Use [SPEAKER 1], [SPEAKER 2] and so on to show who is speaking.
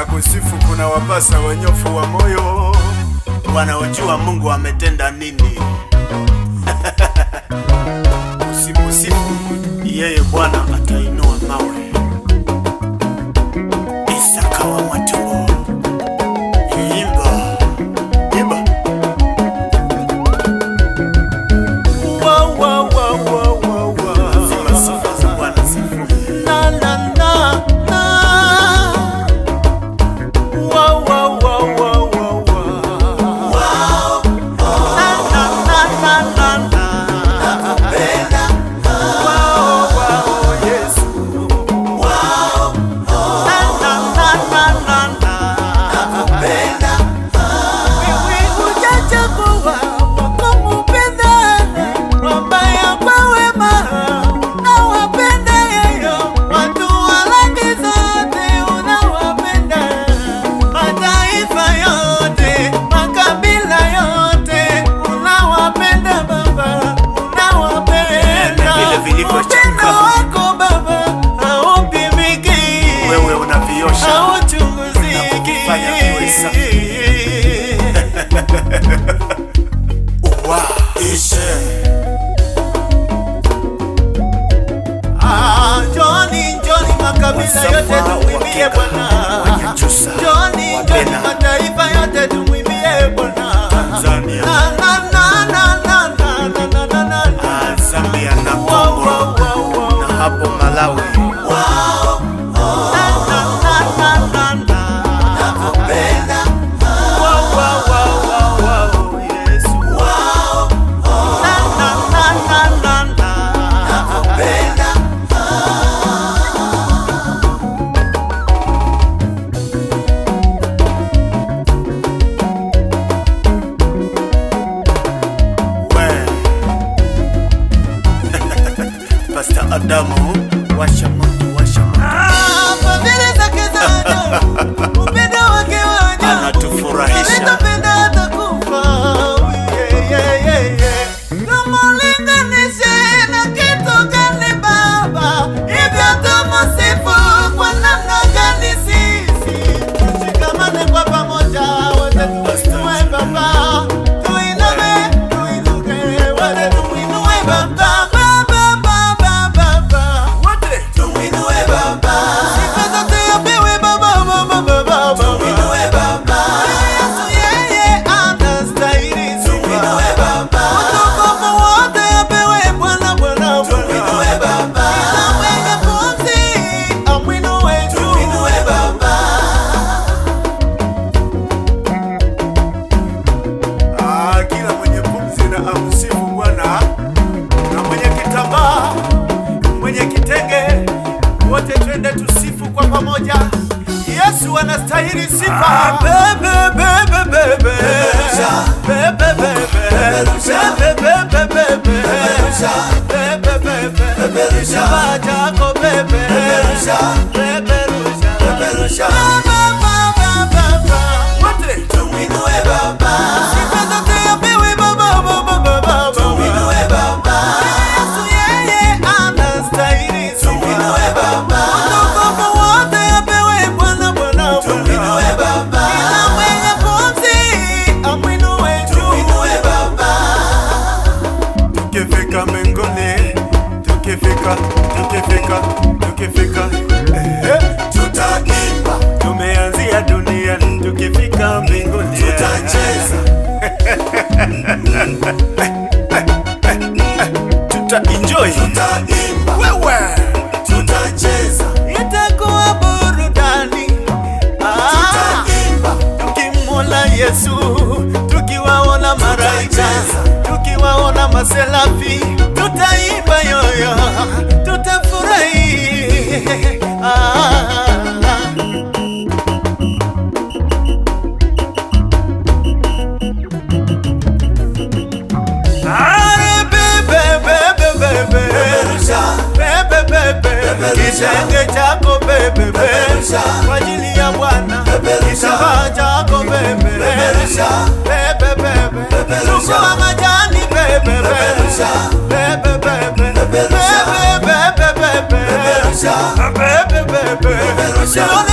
[SPEAKER 1] Kusifu kuna wapasa wanyofu wa moyo wanaojua Mungu ametenda nini. Usiposifu yeye Bwana atainua mawe. Isaka wa Matumbo, imba imba. Wow wow wow wow wow wow. Sifa za Bwana sifu. Na na na na. Wow wow wow wow wow wow. Wow. Na na na na na na. Nakupenda. Wow wow Yesu. Wow. Na na na na na na. Nakupenda. Wewe hujachagua wakumupenda, wabaya kwa wema unawapenda yeyo, watu wa rangi zote unawapenda, mataifa yote, makabila yote unawapenda Baba, unawapenda. Vile vilivyochanika wako Baba haupimiki, wewe unaviosha, hauchunguziki, kufanya viwe safi. Wow. Njoni makabila yote tumwimbie Bwana. Njoni mataifa yote tumwimbie Bwana. Tanzania, Zambia na Kongo na hapo Malawi. Nakupenda. Yesu. Nakupenda. Pastor Adamu, washa moto, washa moto. Fadhili zake za ajabu, upendo wake wa ajabu, anatufurahisha. Anatupenda hata kufa. Tumulinganishe na kitu gani Baba? Hivyo tumusifu kwa namna gani sisi? Tushikamane kwa pamoja wote tuinue Baba. Tuinuke wote tuinue Baba. Twende tusifu kwa pamoja. Yesu anastahili sifa. Bebe bebe bebe. Bebe bebe. Bebe bebe bebe. Bebe bebe. Bebe chako bebe. Bebe rusha. Bebe rusha. Baba. Wote tuinue Baba. Sifa zote apewe Baba. Tuinue Baba. Yesu yeye anastahili sifa. Tuinue Baba. Tukifika tutaimba. Tumeanzia dunia, tukifika mbinguni tutacheza. Tuta-enjoy, tutaimba, wewe tutacheza, itakuwa burudani. Tutaimba tukimwona Yesu, tukiwaona malaika, tukiwaona maselafi, tutaimba yoyo, tutafurahi. Kitenge chako bebe, kwa ajili ya Bwana. Kitambaa chako bebe, chukua majani bebe, bebe pepe.